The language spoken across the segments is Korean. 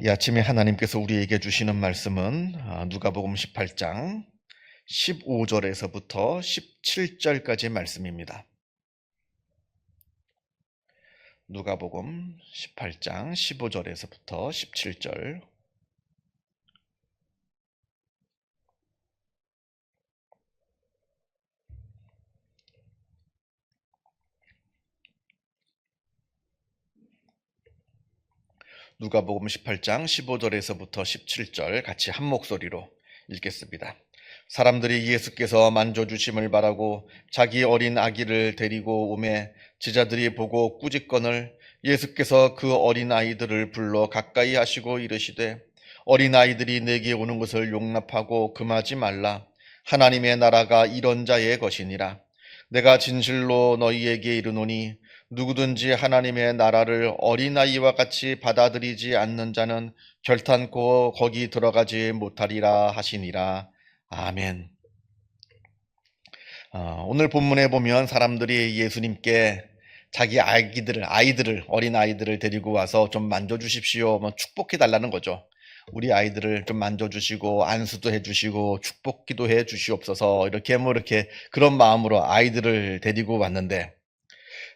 이 아침에 하나님께서 우리에게 주시는 말씀은 누가복음 18장 15절에서부터 17절까지의 말씀입니다. 누가복음 18장 15절에서부터 17절. 누가복음 18장 15절에서부터 17절 같이 한 목소리로 읽겠습니다. 사람들이 예수께서 만져주심을 바라고 자기 어린 아기를 데리고 오매 제자들이 보고 꾸짖거늘 예수께서 그 어린 아이들을 불러 가까이 하시고 이르시되 어린 아이들이 내게 오는 것을 용납하고 금하지 말라. 하나님의 나라가 이런 자의 것이니라. 내가 진실로 너희에게 이르노니 누구든지 하나님의 나라를 어린아이와 같이 받아들이지 않는 자는 결탄코 거기 들어가지 못하리라 하시니라. 아멘. 오늘 본문에 보면 사람들이 예수님께 자기 아이들을 어린 아이들을 데리고 와서 좀 만져주십시오, 축복해 달라는 거죠. 우리 아이들을 좀 만져주시고 안수도 해주시고 축복기도 해주시옵소서, 이렇게 그런 마음으로 아이들을 데리고 왔는데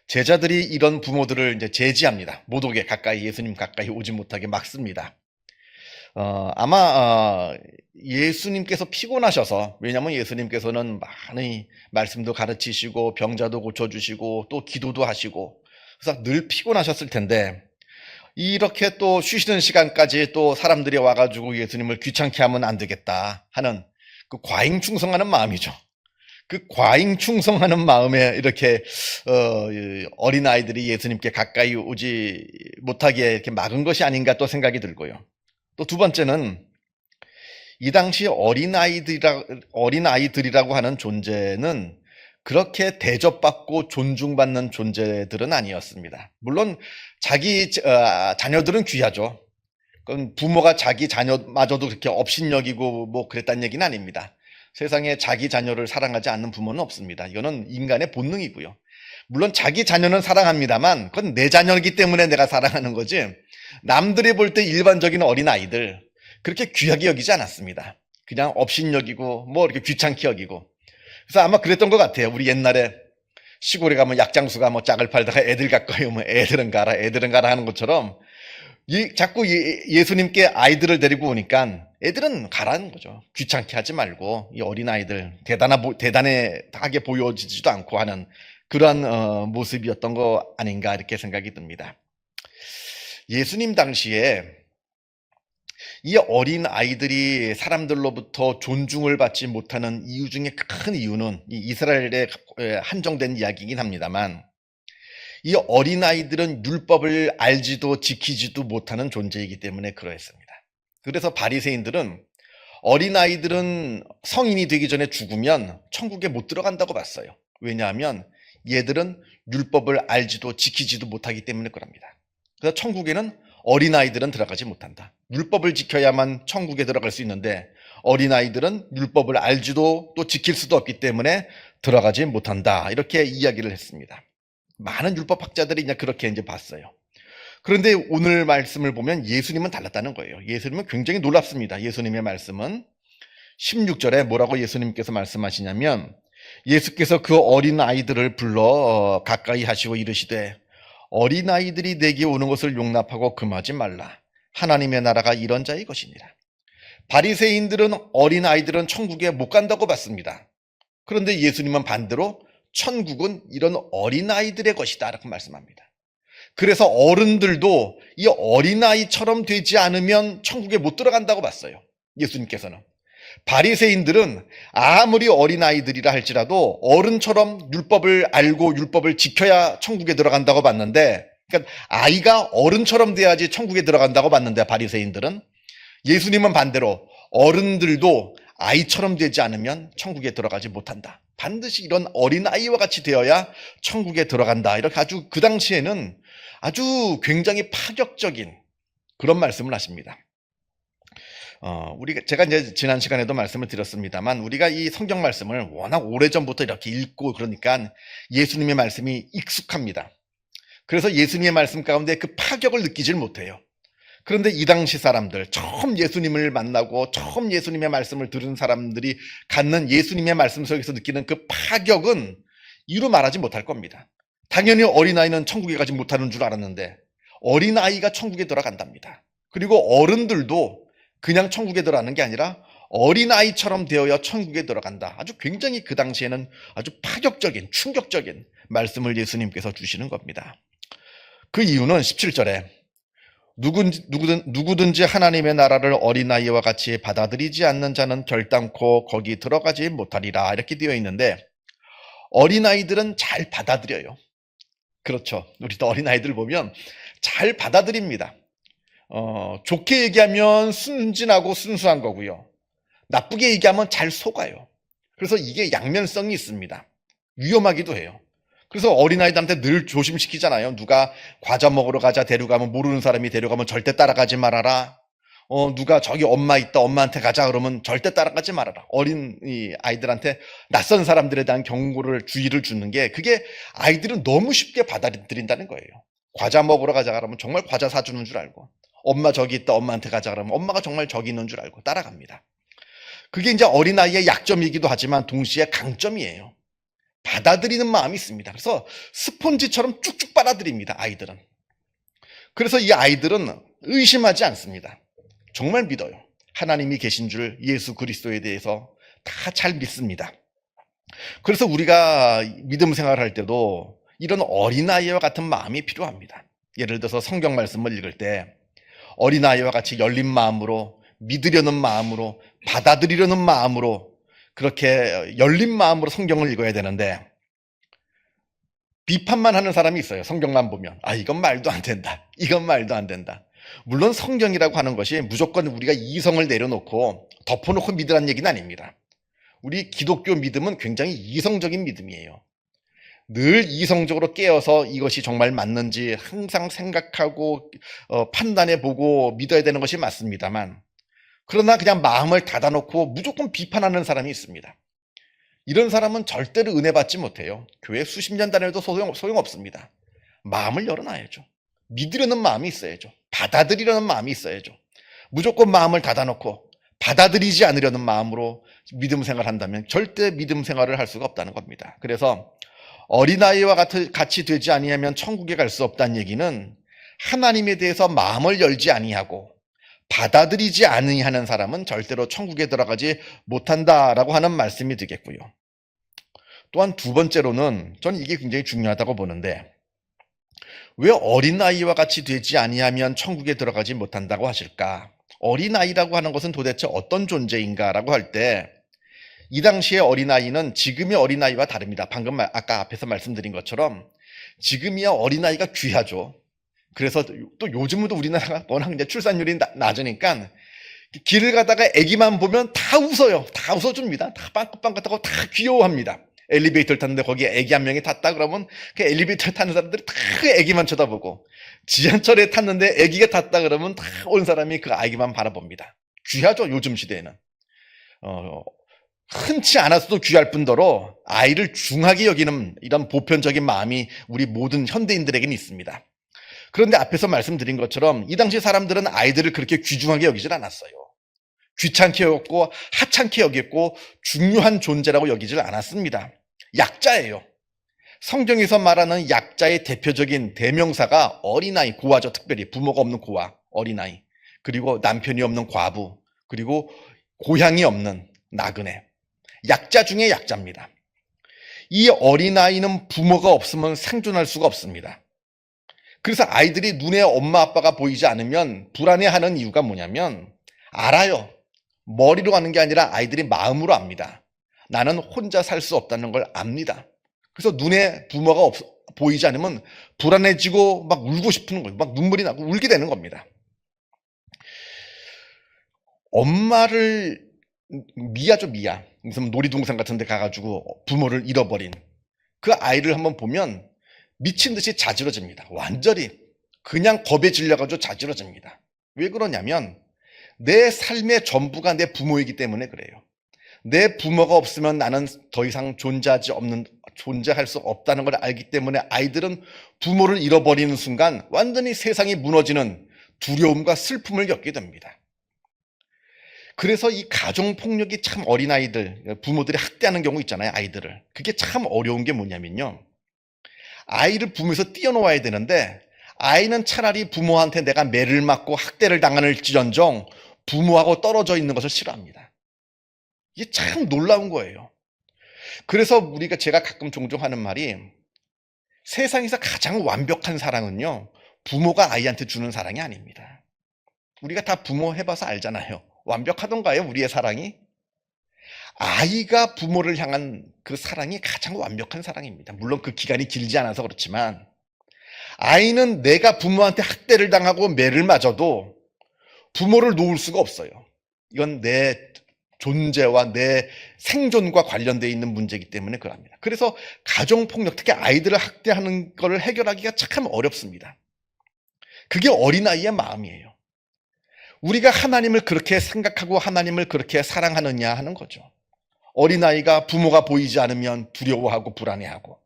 제자들이 이런 부모들을 이제 제지합니다. 못 오게, 예수님 가까이 오지 못하게 막습니다. 아마 예수님께서 피곤하셔서, 왜냐하면 예수님께서는 많이 말씀도 가르치시고 병자도 고쳐주시고 또 기도도 하시고 그래서 늘 피곤하셨을 텐데 이렇게 또 쉬시는 시간까지 또 사람들이 와가지고 예수님을 귀찮게 하면 안 되겠다 하는 그 과잉 충성하는 마음이죠. 그 과잉 충성하는 마음에 이렇게 어린 아이들이 예수님께 가까이 오지 못하게 이렇게 막은 것이 아닌가 또 생각이 들고요. 또 두 번째는 이 당시 어린 아이들이라고 하는 존재는 그렇게 대접받고 존중받는 존재들은 아니었습니다. 물론 자기 자녀들은 귀하죠. 그건 부모가 자기 자녀마저도 그렇게 업신여기고 그랬다는 얘기는 아닙니다. 세상에 자기 자녀를 사랑하지 않는 부모는 없습니다. 이거는 인간의 본능이고요. 물론 자기 자녀는 사랑합니다만 그건 내 자녀이기 때문에 내가 사랑하는 거지, 남들이 볼 때 일반적인 어린 아이들 그렇게 귀하게 여기지 않았습니다. 그냥 업신여기고 이렇게 귀찮게 여기고. 그래서 아마 그랬던 것 같아요. 우리 옛날에 시골에 가면 약장수가 짝을 팔다가 애들 가까이 오면 애들은 가라 하는 것처럼 자꾸 예수님께 아이들을 데리고 오니까 애들은 가라는 거죠. 귀찮게 하지 말고 이 어린아이들 대단하게 보여지지도 않고 하는 그러한 모습이었던 거 아닌가 이렇게 생각이 듭니다. 예수님 당시에 이 어린아이들이 사람들로부터 존중을 받지 못하는 이유 중에 큰 이유는 이 이스라엘에 한정된 이야기이긴 합니다만 이 어린아이들은 율법을 알지도 지키지도 못하는 존재이기 때문에 그러했습니다. 그래서 바리새인들은 어린아이들은 성인이 되기 전에 죽으면 천국에 못 들어간다고 봤어요. 왜냐하면 얘들은 율법을 알지도 지키지도 못하기 때문에 그럽니다. 그래서 천국에는 어린아이들은 들어가지 못한다. 율법을 지켜야만 천국에 들어갈 수 있는데 어린아이들은 율법을 알지도 또 지킬 수도 없기 때문에 들어가지 못한다. 이렇게 이야기를 했습니다. 많은 율법학자들이 그렇게 봤어요. 그런데 오늘 말씀을 보면 예수님은 달랐다는 거예요. 예수님은 굉장히 놀랍습니다. 예수님의 말씀은 16절에 뭐라고 예수님께서 말씀하시냐면 예수께서 그 어린 아이들을 불러 가까이 하시고 이르시되 어린 아이들이 내게 오는 것을 용납하고 금하지 말라. 하나님의 나라가 이런 자의 것이니라. 바리새인들은 어린 아이들은 천국에 못 간다고 봤습니다. 그런데 예수님은 반대로 천국은 이런 어린아이들의 것이다 라고 말씀합니다. 그래서 어른들도 이 어린아이처럼 되지 않으면 천국에 못 들어간다고 봤어요. 예수님께서는. 바리새인들은 아무리 어린아이들이라 할지라도 어른처럼 율법을 알고 율법을 지켜야 천국에 들어간다고 봤는데, 그러니까 아이가 어른처럼 돼야지 천국에 들어간다고 봤는데 바리새인들은, 예수님은 반대로 어른들도 아이처럼 되지 않으면 천국에 들어가지 못한다. 반드시 이런 어린아이와 같이 되어야 천국에 들어간다. 이렇게 아주 그 당시에는 아주 굉장히 파격적인 그런 말씀을 하십니다. 제가 이제 지난 시간에도 말씀을 드렸습니다만 우리가 이 성경 말씀을 워낙 오래전부터 이렇게 읽고 그러니까 예수님의 말씀이 익숙합니다. 그래서 예수님의 말씀 가운데 그 파격을 느끼질 못해요. 그런데 이 당시 사람들, 처음 예수님을 만나고 처음 예수님의 말씀을 들은 사람들이 갖는 예수님의 말씀 속에서 느끼는 그 파격은 이루 말하지 못할 겁니다. 당연히 어린아이는 천국에 가지 못하는 줄 알았는데 어린아이가 천국에 들어간답니다. 그리고 어른들도 그냥 천국에 들어가는 게 아니라 어린아이처럼 되어야 천국에 들어간다. 아주 굉장히 그 당시에는 아주 파격적인, 충격적인 말씀을 예수님께서 주시는 겁니다. 그 이유는 17절에 누구든지 하나님의 나라를 어린아이와 같이 받아들이지 않는 자는 결단코 거기 들어가지 못하리라, 이렇게 되어 있는데 어린아이들은 잘 받아들여요. 그렇죠. 우리도 어린아이들 보면 잘 받아들입니다. 좋게 얘기하면 순진하고 순수한 거고요. 나쁘게 얘기하면 잘 속아요. 그래서 이게 양면성이 있습니다. 위험하기도 해요. 그래서 어린아이들한테 늘 조심시키잖아요. 누가 과자 먹으러 가자 데려가면, 모르는 사람이 데려가면 절대 따라가지 말아라. 누가 저기 엄마 있다, 엄마한테 가자 그러면 절대 따라가지 말아라. 어린 아이들한테 낯선 사람들에 대한 경고를, 주의를 주는 게, 그게 아이들은 너무 쉽게 받아들인다는 거예요. 과자 먹으러 가자 그러면 정말 과자 사주는 줄 알고, 엄마 저기 있다, 엄마한테 가자 그러면 엄마가 정말 저기 있는 줄 알고 따라갑니다. 그게 이제 어린아이의 약점이기도 하지만 동시에 강점이에요. 받아들이는 마음이 있습니다. 그래서 스폰지처럼 쭉쭉 빨아들입니다, 아이들은. 그래서 이 아이들은 의심하지 않습니다. 정말 믿어요. 하나님이 계신 줄, 예수 그리스도에 대해서 다 잘 믿습니다. 그래서 우리가 믿음 생활을 할 때도 이런 어린아이와 같은 마음이 필요합니다. 예를 들어서 성경 말씀을 읽을 때 어린아이와 같이 열린 마음으로, 믿으려는 마음으로, 받아들이려는 마음으로, 그렇게 열린 마음으로 성경을 읽어야 되는데, 비판만 하는 사람이 있어요. 성경만 보면 이건 말도 안 된다, 이건 말도 안 된다. 물론 성경이라고 하는 것이 무조건 우리가 이성을 내려놓고 덮어놓고 믿으라는 얘기는 아닙니다. 우리 기독교 믿음은 굉장히 이성적인 믿음이에요. 늘 이성적으로 깨어서 이것이 정말 맞는지 항상 생각하고 판단해보고 믿어야 되는 것이 맞습니다만, 그러나 그냥 마음을 닫아놓고 무조건 비판하는 사람이 있습니다. 이런 사람은 절대로 은혜 받지 못해요. 교회 수십 년 다녀도 소용없습니다. 마음을 열어놔야죠. 믿으려는 마음이 있어야죠. 받아들이려는 마음이 있어야죠. 무조건 마음을 닫아놓고 받아들이지 않으려는 마음으로 믿음 생활을 한다면 절대 믿음 생활을 할 수가 없다는 겁니다. 그래서 어린아이와 같이 되지 아니하면 천국에 갈 수 없다는 얘기는 하나님에 대해서 마음을 열지 아니하고 받아들이지 아니하는 사람은 절대로 천국에 들어가지 못한다라고 하는 말씀이 되겠고요. 또한 두 번째로는 저는 이게 굉장히 중요하다고 보는데, 왜 어린아이와 같이 되지 아니하면 천국에 들어가지 못한다고 하실까? 어린아이라고 하는 것은 도대체 어떤 존재인가라고 할 때, 이 당시의 어린아이는 지금의 어린아이와 다릅니다. 방금 아까 앞에서 말씀드린 것처럼 지금이야 어린아이가 귀하죠. 그래서 또 요즘은 우리나라가 워낙 이제 출산율이 낮으니까 길을 가다가 아기만 보면 다 웃어요. 다 웃어줍니다. 다 빵긋빵긋하고 다 귀여워합니다. 엘리베이터를 탔는데 거기에 아기 한 명이 탔다 그러면 그 엘리베이터를 타는 사람들이 다 그 아기만 쳐다보고, 지하철에 탔는데 아기가 탔다 그러면 다 온 사람이 그 아기만 바라봅니다. 귀하죠, 요즘 시대에는. 흔치 않아서도 귀할 뿐더러 아이를 중하게 여기는 이런 보편적인 마음이 우리 모든 현대인들에게는 있습니다. 그런데 앞에서 말씀드린 것처럼 이 당시 사람들은 아이들을 그렇게 귀중하게 여기질 않았어요. 귀찮게 여겼고 하찮게 여겼고 중요한 존재라고 여기질 않았습니다. 약자예요. 성경에서 말하는 약자의 대표적인 대명사가 어린아이, 고아죠. 특별히 부모가 없는 고아, 어린아이, 그리고 남편이 없는 과부, 그리고 고향이 없는 나그네. 약자 중에 약자입니다. 이 어린아이는 부모가 없으면 생존할 수가 없습니다. 그래서 아이들이 눈에 엄마 아빠가 보이지 않으면 불안해하는 이유가 뭐냐면, 알아요. 머리로 하는 게 아니라 아이들이 마음으로 압니다. 나는 혼자 살 수 없다는 걸 압니다. 그래서 눈에 부모가 보이지 않으면 불안해지고 막 울고 싶은 거예요. 막 눈물이 나고 울게 되는 겁니다. 엄마를 미아죠, 미아. 무슨 놀이동산 같은 데 가가지고 부모를 잃어버린 그 아이를 한번 보면 미친 듯이 자지러집니다. 완전히 그냥 겁에 질려가지고 자지러집니다. 왜 그러냐면 내 삶의 전부가 내 부모이기 때문에 그래요. 내 부모가 없으면 나는 더 이상 존재할 수 없다는 걸 알기 때문에 아이들은 부모를 잃어버리는 순간 완전히 세상이 무너지는, 두려움과 슬픔을 겪게 됩니다. 그래서 이 가정폭력이 참 어린아이들, 부모들이 학대하는 경우 있잖아요, 아이들을. 그게 참 어려운 게 뭐냐면요. 아이를 부모에서 띄워놓아야 되는데 아이는 차라리 부모한테 내가 매를 맞고 학대를 당할지언정 부모하고 떨어져 있는 것을 싫어합니다. 이게 참 놀라운 거예요. 그래서 제가 가끔 종종 하는 말이 세상에서 가장 완벽한 사랑은요, 부모가 아이한테 주는 사랑이 아닙니다. 우리가 다 부모 해봐서 알잖아요. 완벽하던가요, 우리의 사랑이? 아이가 부모를 향한 그 사랑이 가장 완벽한 사랑입니다. 물론 그 기간이 길지 않아서 그렇지만 아이는 내가 부모한테 학대를 당하고 매를 맞아도 부모를 놓을 수가 없어요. 이건 내 존재와 내 생존과 관련되어 있는 문제이기 때문에 그럽니다. 그래서 가정폭력, 특히 아이들을 학대하는 것을 해결하기가 참 어렵습니다. 그게 어린아이의 마음이에요. 우리가 하나님을 그렇게 생각하고 하나님을 그렇게 사랑하느냐 하는 거죠. 어린아이가 부모가 보이지 않으면 두려워하고 불안해하고,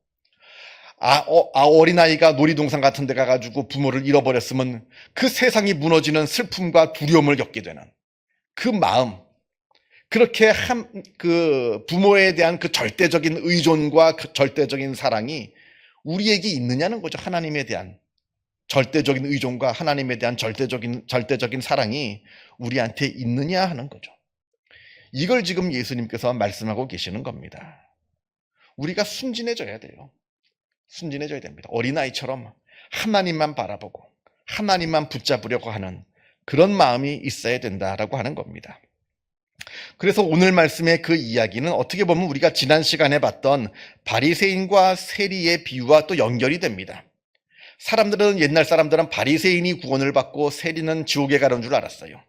어린아이가 놀이동산 같은 데 가가지고 부모를 잃어버렸으면 그 세상이 무너지는 슬픔과 두려움을 겪게 되는 그 마음, 그렇게 그 부모에 대한 그 절대적인 의존과 그 절대적인 사랑이 우리에게 있느냐는 거죠. 하나님에 대한 절대적인 의존과 하나님에 대한 절대적인 사랑이 우리한테 있느냐 하는 거죠. 이걸 지금 예수님께서 말씀하고 계시는 겁니다. 우리가 순진해져야 돼요. 순진해져야 됩니다. 어린아이처럼 하나님만 바라보고 하나님만 붙잡으려고 하는 그런 마음이 있어야 된다라고 하는 겁니다. 그래서 오늘 말씀의 그 이야기는 어떻게 보면 우리가 지난 시간에 봤던 바리새인과 세리의 비유와 또 연결이 됩니다. 옛날 사람들은 바리새인이 구원을 받고 세리는 지옥에 가는 줄 알았어요.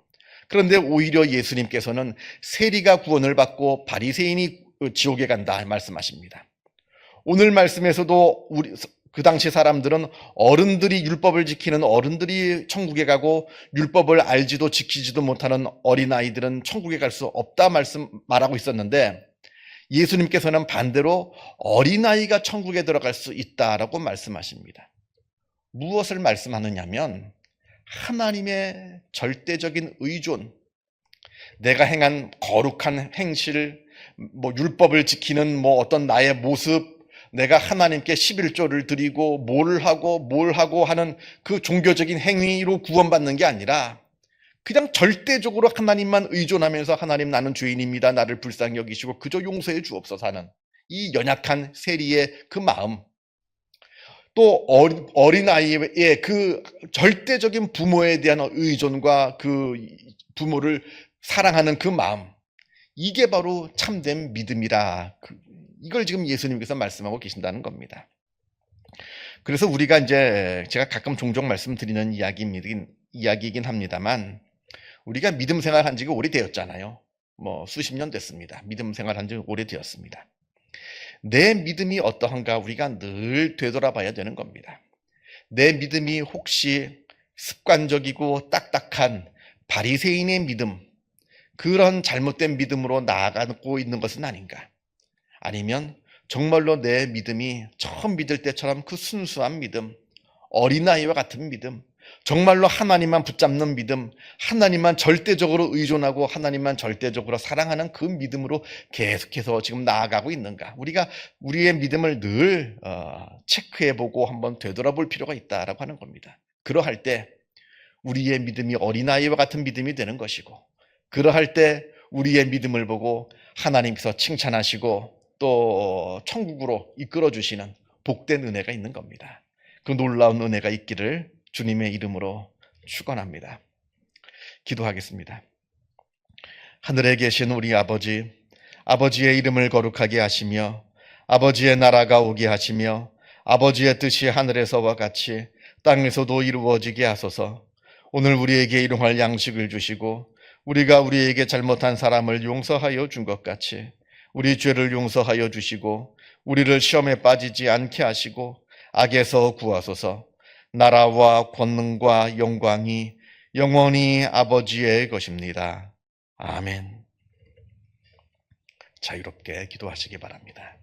그런데 오히려 예수님께서는 세리가 구원을 받고 바리새인이 지옥에 간다 말씀하십니다. 오늘 말씀에서도 그 당시 사람들은 어른들이 율법을 지키는 어른들이 천국에 가고 율법을 알지도 지키지도 못하는 어린아이들은 천국에 갈 수 없다 말하고 있었는데, 예수님께서는 반대로 어린아이가 천국에 들어갈 수 있다라고 말씀하십니다. 무엇을 말씀하느냐면 하나님의 절대적인 의존, 내가 행한 거룩한 행실, 율법을 지키는 어떤 나의 모습, 내가 하나님께 11조를 드리고 뭘 하고 하는 그 종교적인 행위로 구원받는 게 아니라 그냥 절대적으로 하나님만 의존하면서 하나님 나는 죄인입니다, 나를 불쌍히 여기시고 그저 용서해 주옵소서 하는 이 연약한 세리의 그 마음, 또 어린아이의 그 절대적인 부모에 대한 의존과 그 부모를 사랑하는 그 마음, 이게 바로 참된 믿음이라, 이걸 지금 예수님께서 말씀하고 계신다는 겁니다. 그래서 우리가 이제 제가 가끔 종종 말씀드리는 이야기이긴 합니다만, 우리가 믿음 생활한 지가 오래되었잖아요. 수십 년 됐습니다. 믿음 생활한 지 오래되었습니다. 내 믿음이 어떠한가 우리가 늘 되돌아봐야 되는 겁니다. 내 믿음이 혹시 습관적이고 딱딱한 바리새인의 믿음, 그런 잘못된 믿음으로 나아가고 있는 것은 아닌가? 아니면 정말로 내 믿음이 처음 믿을 때처럼 그 순수한 믿음, 어린아이와 같은 믿음, 정말로 하나님만 붙잡는 믿음, 하나님만 절대적으로 의존하고 하나님만 절대적으로 사랑하는 그 믿음으로 계속해서 지금 나아가고 있는가? 우리가 우리의 믿음을 늘 체크해보고 한번 되돌아볼 필요가 있다라고 하는 겁니다. 그러할 때 우리의 믿음이 어린아이와 같은 믿음이 되는 것이고, 그러할 때 우리의 믿음을 보고 하나님께서 칭찬하시고 또 천국으로 이끌어 주시는 복된 은혜가 있는 겁니다. 그 놀라운 은혜가 있기를 주님의 이름으로 축원합니다. 기도하겠습니다. 하늘에 계신 우리 아버지, 아버지의 이름을 거룩하게 하시며 아버지의 나라가 오게 하시며 아버지의 뜻이 하늘에서와 같이 땅에서도 이루어지게 하소서. 오늘 우리에게 일용할 양식을 주시고 우리가 우리에게 잘못한 사람을 용서하여 준 것 같이 우리 죄를 용서하여 주시고 우리를 시험에 빠지지 않게 하시고 악에서 구하소서. 나라와 권능과 영광이 영원히 아버지의 것입니다. 아멘. 자유롭게 기도하시기 바랍니다.